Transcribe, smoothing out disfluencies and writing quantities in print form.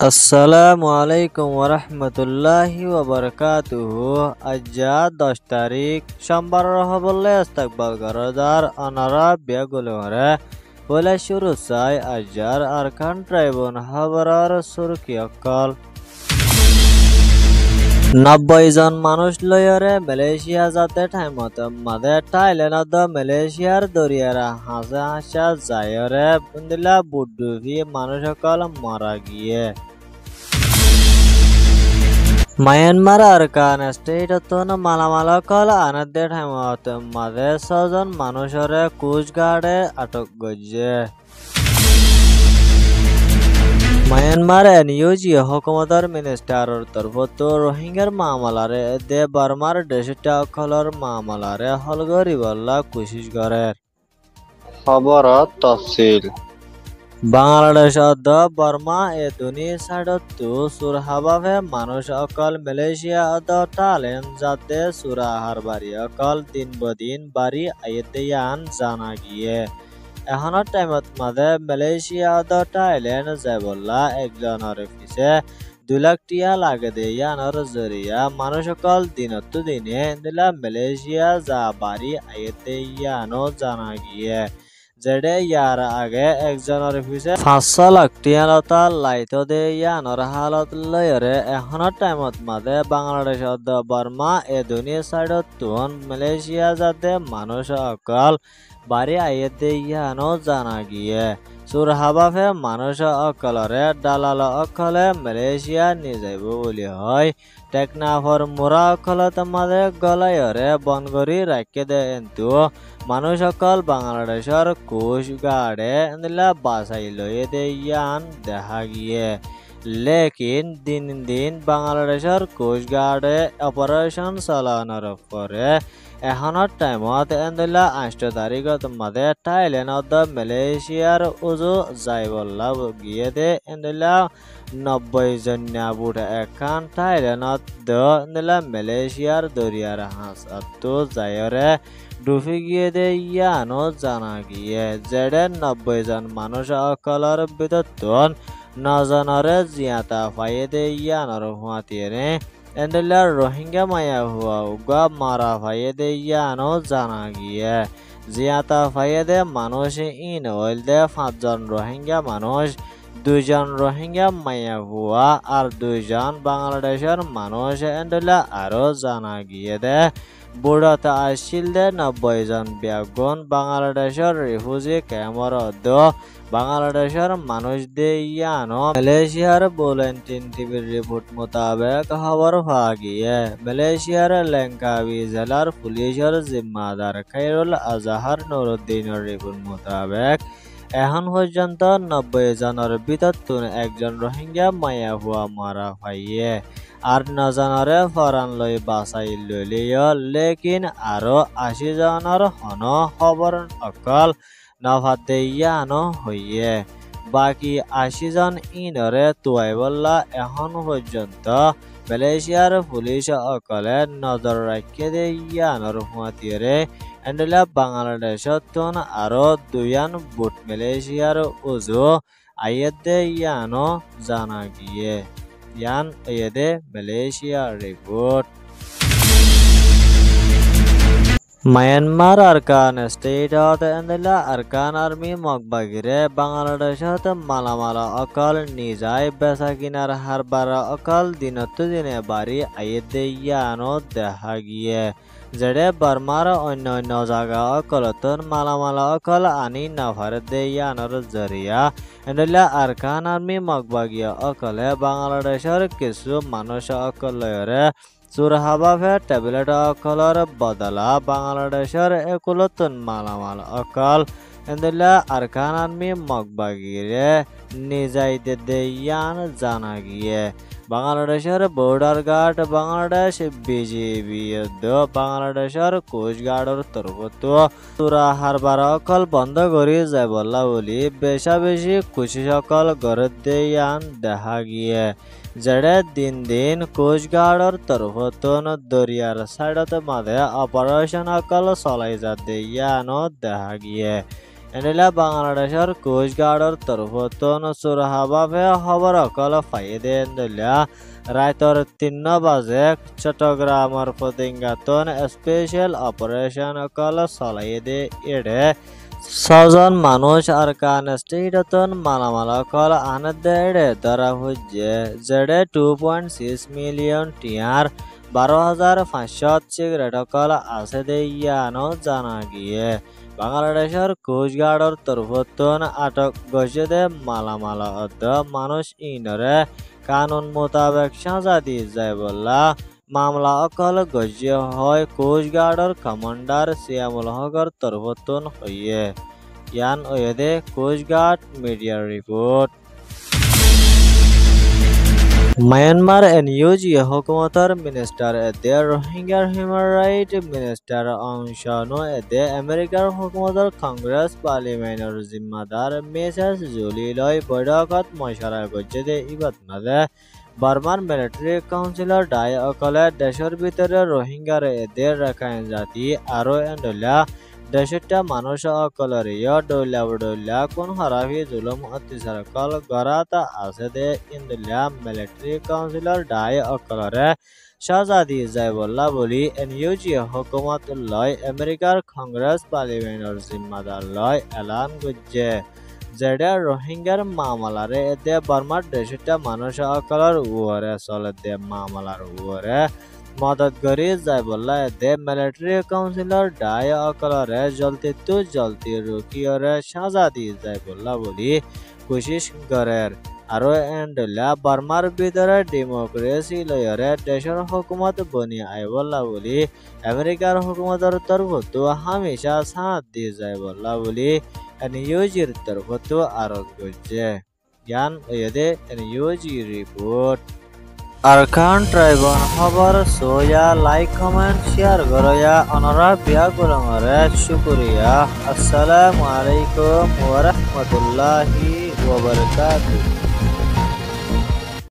আসসালামু আলাইকুম ওরহমতুল্লাহি ওবরকাতুহু। আজ্জা 10 তারিখ সোমবার বললে ইস্তেকবাল গরদার অনারা বেগুলরে বলে শুরু চাই আজ্জার আরকান ট্রাইবুন খবরের সুরকি অকল 90 জন মানুষ লয়রে মালয়েশিয়া যাতে টাইমত মাদে থাইল্যান্ড মালয়েশিয়ার দরিয়ারা হাসা হাসা যায়রে বুন্দিলা বুডুভি মানুষ সকল মারা গিয়ে মায়ানমার আরকান স্টেটতন মালামালকল আনাদের টাইমত মাদে 6 জন মানুষরে কোস্টগার্ডে আটক গজ্জে মায়ানমার এনইউজি হুকুমতর মিনিস্টারর তরফত রোহিঙ্গার মামলারে দে বার্মার দেশটা অকলর মামলারে হলগরিবল্লা কোশিশ করে খবরত তফসিল বাংলাদেশ বর্মা এ দুনি সাইডতো সুরহাবাভে মানুষ অকল মালয়েশিয়া টালেন যাতে সুরাহার বাড়ি অকল দিন বদিন বাড়ি আইয়ান জানা গিয়ে এখনৰ টাইমত মাঝে মালয়েশিয়া টাইলেন যাবল্লা একজনের পিছে 2 লাখ টিয়া লাগে দেয়ানোর জরিয়া মানুষ সকল দিনতো দিনে দিলা মালয়েশিয়া যা বাড়ি আইয়ানো জানা গিয়ে যেডে ইয়ার আগে একজনের পিছে 500 লাখ টিয়া লতা লাইত দেয়ানোর হালত লয়রে এখনৰ টাইমত মাঝে বাংলাদেশ বর্মা এ দুনিয়া সাইডত তুন মালয়েশিয়া যাতে মানুষ অকল বাড়ি আইয়ানো জানা গিয়ে সুরহাবাফে মানুষ অকলরে দালাল অকলে মালয়েশিয়া নিয়ে যাইব বলি হয় টেকনাফর মোরা অকলত মাঝে গলায়রে বন করি রাখে দে কিন্তু মানুষ অকল বাংলাদেশের কোস্টগার্ডে বাসাই লয়ে দেয়ান দেখা গিয়ে লেকিন দিন দিন বাংলাদেশের কোস্টগার্ডে অপারেশন চালানোর পরে এখনৰ টাইমত 8 তারিখত মাঝে থাইল্যান্ড মালয়েশিয়ার উজু যাইবল্লা গিয়ে দে 90 জনিয়া বুট এখন থাইল্যান্ড মালয়েশিয়ার দরিয়ার হাসাতো যায়রে ডুবি গিয়ে দে ইয়ানো জানা গিয়ে যেডে 90 জন মানুষ অকলর ভিতর 9 জনরে জিয়াতা পাইয়ে দে ইয়ানোর হুয়াতিয়ে রোহিঙ্গা মায়া হুয়া উগা মারা ভাইয়ে দে ইয়ানো জানা গিয়ে জিয়াতা ভাইয়ে দে মানুষ ইন হইল দে 5 জন রোহিঙ্গা মানুষ 2 জন রোহিঙ্গা মায়া হুয়া আর 2 জন বাংলাদেশের মানুষ আরো জানা গিয়ে দে বুড়াতে আসছিল দে 90 জন বেগুন বাংলাদেশের রিফিউজি ক্যাম্পর বাংলাদেশের মানুষ দে ইয়ানো মালয়েশিয়ার বুলেটিন টিভির রিপোর্ট মোতাবেক খবর পাওয়া গিয়ে মালয়েশিয়ার লেঙ্কাবি জেলার পুলিশের জিম্মাদার খায়রুল আজহার নুরুদ্দিনের রিপোর্ট মোতাবেক এখন পর্যন্ত 90 জনের ভিতর একজন রোহিঙ্গা মায়া হুয়া মারা পাইয়ে আর 9 জনরে ফরান লই বাসাই লইলিও লেকিন আরো 80 জনের হন খবর অকল নভাতে ইয়ানো হইয়ে বাকি 80 জন ইনরে তুয়াইবল্লা এখন পর্যন্ত মালয়েশিয়ার পুলিশ অকলে নজর রাখে দে ইয়ানোর হুয়াতিরে বাংলাদেশত আরো 2 বুট মালয়েশিয়ার উজু আইয়েদে ইয়ানো জানা গিয়ে ইয়ান আইয়েদে মালয়েশিয়ার রিপোর্ট মায়ানমার আরকান স্টেটত আরকান আর্মি মগবাগিরে বাংলাদেশত মালামালা অকল নিজাই বেচা কিনার হারবার অকল দিনতো দিনে বাড়ি আইয়েদে ইয়ানো দেখা গিয়ে যেডে বার্মার অন্য জায়গা অকলতন মালামালা অকল আনি নাভার দে ইয়ানোর জরিয়া আরকান আর্মি মগবাগিয়া অকলে বাংলাদেশের কিছু মানুষ অকলরে সুরহাবাফে ট্যাবলেট অকলর বদলা বাংলাদেশের একুলতন মালামাল অকল আরকান আর্মি মগবাগিরে নিজাইতে দেয়ান জানা গিয়ে বাংলাদেশের বর্ডার গার্ড বাংলাদেশ বিজিবি বাংলাদেশের কোস্টগার্ডর তরফত সুরা হারবার অকল বন্ধ করি যাবল্লা বলি বেশি খুশি সকল গড়ে দেয়ান দেখা গিয়ে যেডে দিন দিন কোস্টগার্ডর তরফতন দরিয়ার সাইডত মাঝে অপারেশন অকল চলাই যা দেয়ানো দেখা গিয়ে এনিলা বাংলাদেশের কোস্টগার্ডের তরফতন সুরহাবাবে খবর অকল পাইয়ে দেন দিলা রাইতর 3 বাজে চট্টগ্রামের ফদিঙ্গাতন স্পেশাল অপারেশন অকল চলাই দে এড়ে 6জন মানুষ আর কানস্টেটন মালামাল অকল আনদে এড়ে ধরা হচ্ছে যেড়ে 2.6 মিলিয়ন টিয়ার 12,500 সিগারেট অকল আছে দে ইয়ানো জানা গিয়ে বাংলাদেশের কোস্টগার্ডের তরফতন আটক গজে দে মালামাল অর্ধ মানুষ ইনরে কানুন মোতাবেক সাজা দিয়ে যায় বললা মামলা অকল গজিয়ে হয় কোস্টগার্ডের কমান্ডার সিয়ামুল হকর তরফতন হইয়ে ইয়ান ওয়েদে coast guard media report Myanmar NUG হুকুমতর মিনিস্টার এদে রোহিঙ্গার হিউম্যান রাইট মিনিস্টার অংশানো এদে আমেরিকার হুকুমতর কংগ্রেস পার্লিমেন্টের জিম্মাদার মেসেস জুলি লয় বৈঠকত মশারা করছে দে ইবাদ নাদে বার্মার মিলিটারি কাউন্সিলর ডাই অকলে দেশের ভিতরে রোহিঙ্গার এদে রাখাইন জাতি আরো এন্ডলা দেশটা মানুষ অকলরিয় ডইলা কোন হারাফি জুলুম অত্যাচার কল গরাতা আছে দে ইন্দুলিয়া মিলিটারি কাউন্সিলর ডাই অকলরে সাজা দিয়ে যায় বললা বলি এনইউজি হুকুমত লয় আমেরিকার কংগ্রেস পার্লিমেন্টের জিম্মাদার লয় এলান করছে যেটা রোহিঙ্গার মামলারে এতে বার্মার দেশটা মানুষ অকলর উয়ারে চলে দে মামলার উয়ারে মদত করি যায় বললা দে মিলিটারি কাউন্সিলর ডাই অকলরে জলদি রুকিয়রে সাজা দিয়ে যায় বললা বলি কোশিশ করের আরো এন্ডলা বার্মার ভিতরে ডেমোক্রেসি লয়রে দেশের হুকুমত বনি আই বললা বলি আমেরিকার হুকুমতের তরফতো হামেশা সাথ দিয়ে যায় বললা বলি এনইউজির তরফতো আরোপ করছে জ্ঞান ওয়েদে এনইউজি রিপোর্ট আরকান ট্রাইবন খবর সোয়া লাইক কমেন্ট শেয়ার করয়া অনরা বিয়া গুলমরে শুকরিয়া আসসালামু আলাইকুম ওয়া রাহমাতুল্লাহি ওয়া বারাকাতুহু।